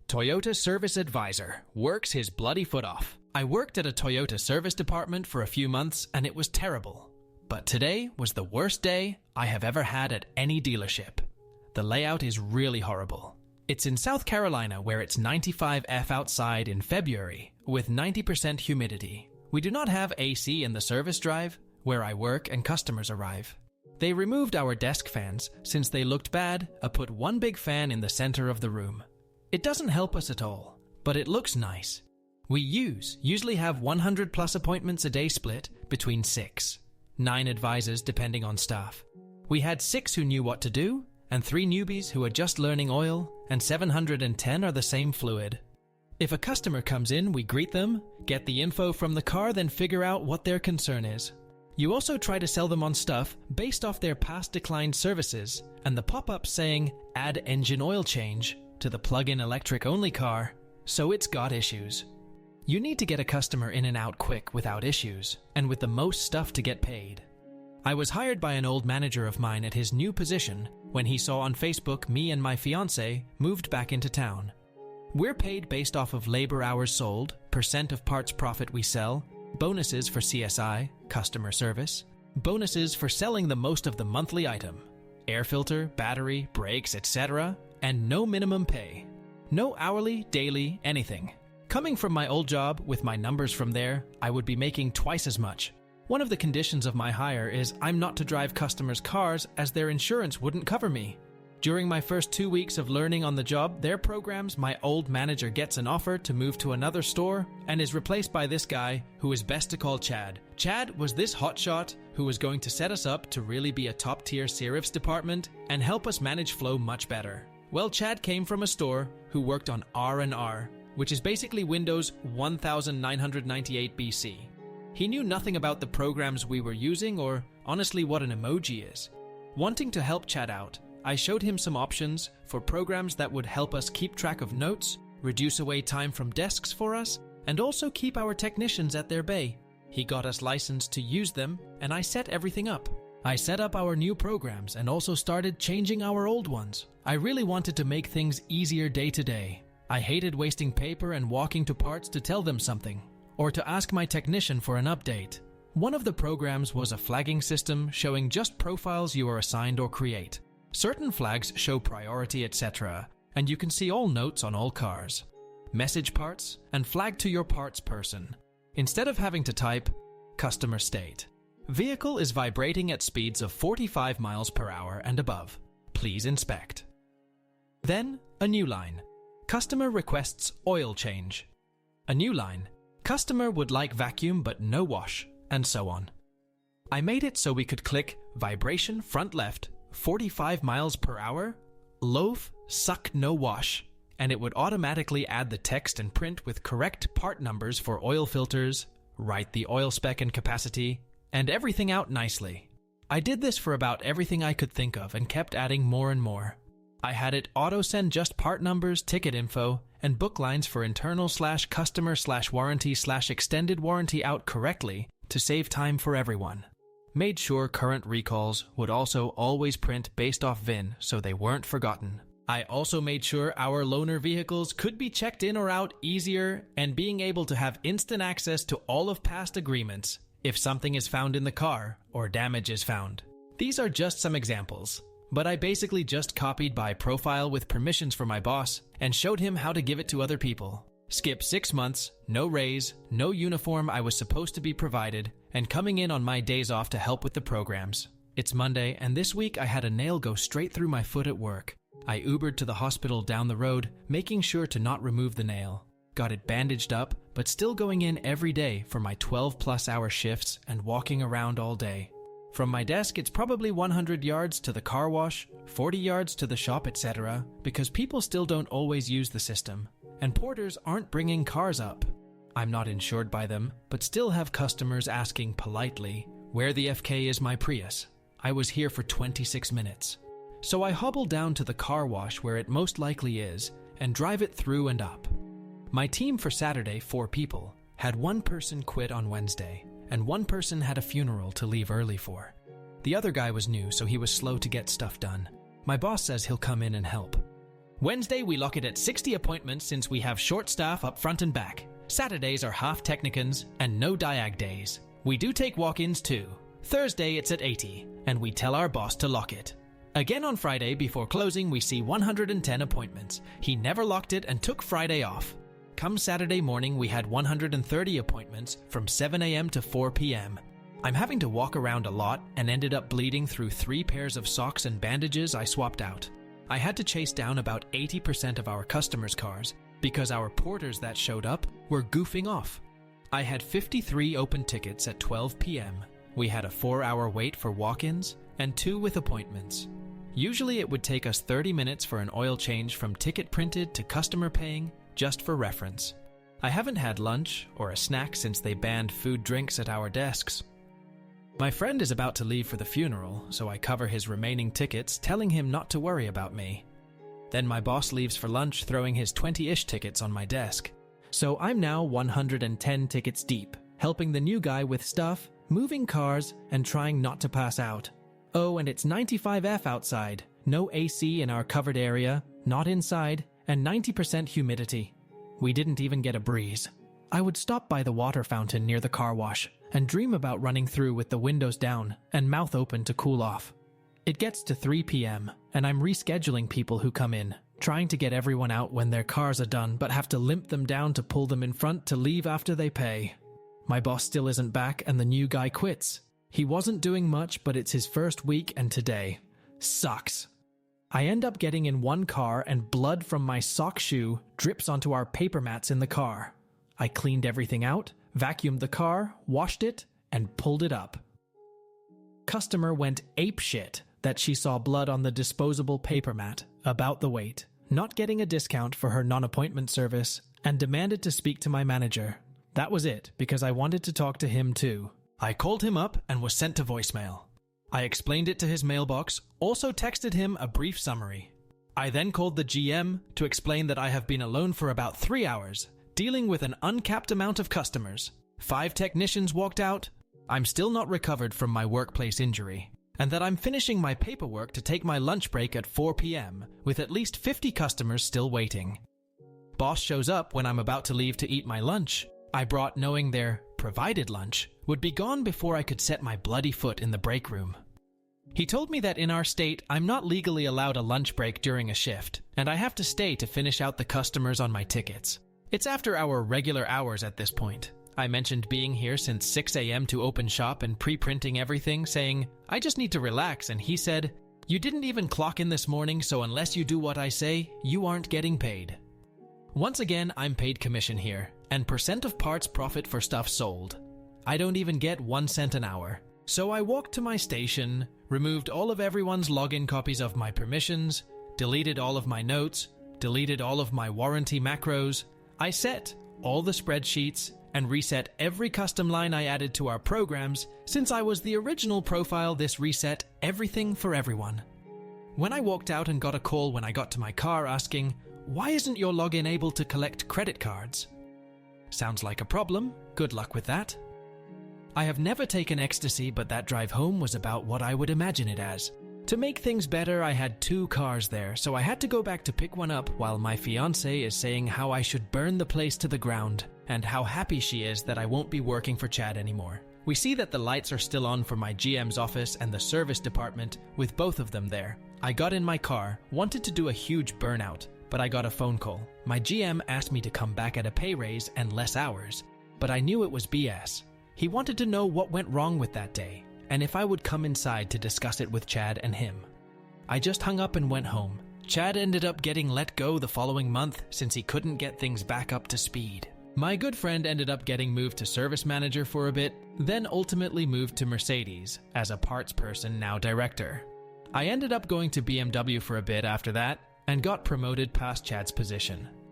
Toyota Service Advisor works his bloody foot off. I worked at a Toyota service department for a few months and it was terrible. But today was the worst day I have ever had at any dealership. The layout is really horrible. It's in South Carolina where it's 95 outside in February with 90% humidity. We do not have AC in the service drive where I work and customers arrive. They removed our desk fans since they looked bad and put one big fan in the center of the room. It doesn't help us at all, but it looks nice. We usually have 100 plus appointments a day split between 6, 9 advisors depending on staff. We had 6 who knew what to do, and 3 newbies who are just learning oil, and 710 are the same fluid. If a customer comes in, we greet them, get the info from the car, then figure out what their concern is. You also try to sell them on stuff based off their past declined services, and the pop-up saying, add engine oil change to the plug-in electric only car, so it's got issues. You need to get a customer in and out quick without issues, and with the most stuff to get paid. I was hired by an old manager of mine at his new position when he saw on Facebook me and my fiancé moved back into town. We're paid based off of labor hours sold, percent of parts profit we sell, bonuses for CSI, customer service, bonuses for selling the most of the monthly item, air filter, battery, brakes, etc., and no minimum pay. No hourly, daily, anything. Coming from my old job, with my numbers from there, I would be making twice as much. One of the conditions of my hire is I'm not to drive customers' cars as their insurance wouldn't cover me. During my first 2 weeks of learning on the job, their programs, my old manager gets an offer to move to another store and is replaced by this guy who is best to call Chad. Chad was this hotshot who was going to set us up to really be a top-tier Serifs department and help us manage flow much better. Well, Chad came from a store who worked on R&R, which is basically Windows 1998 BC. He knew nothing about the programs we were using or honestly what an emoji is. Wanting to help Chad out, I showed him some options for programs that would help us keep track of notes, reduce away time from desks for us, and also keep our technicians at their bay. He got us licensed to use them, and I set everything up. I set up our new programs and also started changing our old ones. I really wanted to make things easier day to day. I hated wasting paper and walking to parts to tell them something, or to ask my technician for an update. One of the programs was a flagging system showing just profiles you are assigned or create. Certain flags show priority, etc., and you can see all notes on all cars. Message parts, and flag to your parts person. Instead of having to type, customer state. Vehicle is vibrating at speeds of 45 miles per hour and above. Please inspect. Then, a new line. Customer requests oil change. A new line. Customer would like vacuum but no wash, and so on. I made it so we could click vibration front left, 45 miles per hour, loaf, suck no wash, and it would automatically add the text and print with correct part numbers for oil filters, write the oil spec and capacity, and everything out nicely. I did this for about everything I could think of and kept adding more and more. I had it auto-send just part numbers, ticket info, and book lines for internal/customer/warranty/extended warranty out correctly to save time for everyone. Made sure current recalls would also always print based off VIN so they weren't forgotten. I also made sure our loaner vehicles could be checked in or out easier and being able to have instant access to all of past agreements if something is found in the car or damage is found. These are just some examples, but I basically just copied by profile with permissions for my boss and showed him how to give it to other people. Skip 6 months, no raise, no uniform I was supposed to be provided, and coming in on my days off to help with the programs. It's Monday, and this week I had a nail go straight through my foot at work. I Ubered to the hospital down the road, making sure to not remove the nail. Got it bandaged up, but still going in every day for my 12+ hour shifts and walking around all day. From my desk, it's probably 100 yards to the car wash, 40 yards to the shop, etc., because people still don't always use the system, and porters aren't bringing cars up. I'm not insured by them, but still have customers asking politely, where the FK is my Prius? I was here for 26 minutes. So I hobble down to the car wash where it most likely is and drive it through and up. My team for Saturday, 4 people, had 1 person quit on Wednesday, and 1 person had a funeral to leave early for. The other guy was new, so he was slow to get stuff done. My boss says he'll come in and help. Wednesday, we lock it at 60 appointments since we have short staff up front and back. Saturdays are half technicans and no diag days. We do take walk-ins too. Thursday, it's at 80, and we tell our boss to lock it. Again on Friday, before closing, we see 110 appointments. He never locked it and took Friday off. Come Saturday morning, we had 130 appointments from 7 a.m. to 4 p.m. I'm having to walk around a lot and ended up bleeding through 3 pairs of socks and bandages I swapped out. I had to chase down about 80% of our customers' cars because our porters that showed up were goofing off. I had 53 open tickets at 12 p.m. We had a 4-hour wait for walk-ins and 2 with appointments. Usually it would take us 30 minutes for an oil change from ticket printed to customer paying, just for reference. I haven't had lunch or a snack since they banned food drinks at our desks. My friend is about to leave for the funeral, so I cover his remaining tickets, telling him not to worry about me. Then my boss leaves for lunch, throwing his 20-ish tickets on my desk. So I'm now 110 tickets deep, helping the new guy with stuff, moving cars, and trying not to pass out. Oh, and it's 95F outside, no AC in our covered area, not inside, and 90% humidity. We didn't even get a breeze. I would stop by the water fountain near the car wash and dream about running through with the windows down and mouth open to cool off. It gets to 3 p.m. and I'm rescheduling people who come in, trying to get everyone out when their cars are done but have to limp them down to pull them in front to leave after they pay. My boss still isn't back and the new guy quits. He wasn't doing much, but it's his first week and today sucks. I end up getting in one car and blood from my sock shoe drips onto our paper mats in the car. I cleaned everything out, vacuumed the car, washed it, and pulled it up. Customer went apeshit that she saw blood on the disposable paper mat, about the weight, not getting a discount for her non-appointment service, and demanded to speak to my manager. That was it, because I wanted to talk to him too. I called him up and was sent to voicemail. I explained it to his mailbox, also texted him a brief summary. I then called the GM to explain that I have been alone for about 3 hours, dealing with an uncapped amount of customers. 5 technicians walked out. I'm still not recovered from my workplace injury, and that I'm finishing my paperwork to take my lunch break at 4 p.m. with at least 50 customers still waiting. Boss shows up when I'm about to leave to eat my lunch. I brought knowing their provided lunch would be gone before I could set my bloody foot in the break room. He told me that in our state, I'm not legally allowed a lunch break during a shift, and I have to stay to finish out the customers on my tickets. It's after our regular hours at this point. I mentioned being here since 6 a.m. to open shop and pre-printing everything, saying, I just need to relax, and he said, you didn't even clock in this morning, so unless you do what I say, you aren't getting paid. Once again, I'm paid commission here, and % of parts profit for stuff sold. I don't even get 1 cent an hour. So I walked to my station, removed all of everyone's login copies of my permissions, deleted all of my notes, deleted all of my warranty macros. I set all the spreadsheets and reset every custom line I added to our programs. Since I was the original profile, this reset everything for everyone. When I walked out and got a call when I got to my car asking, why isn't your login able to collect credit cards? Sounds like a problem. Good luck with that. I have never taken ecstasy, but that drive home was about what I would imagine it as. To make things better, I had 2 cars there, so I had to go back to pick one up while my fiancée is saying how I should burn the place to the ground and how happy she is that I won't be working for Chad anymore. We see that the lights are still on for my GM's office and the service department with both of them there. I got in my car, wanted to do a huge burnout, but I got a phone call. My GM asked me to come back at a pay raise and less hours, but I knew it was BS. He wanted to know what went wrong with that day, and if I would come inside to discuss it with Chad and him. I just hung up and went home. Chad ended up getting let go the following month since he couldn't get things back up to speed. My good friend ended up getting moved to service manager for a bit, then ultimately moved to Mercedes as a parts person, now director. I ended up going to BMW for a bit after that and got promoted past Chad's position.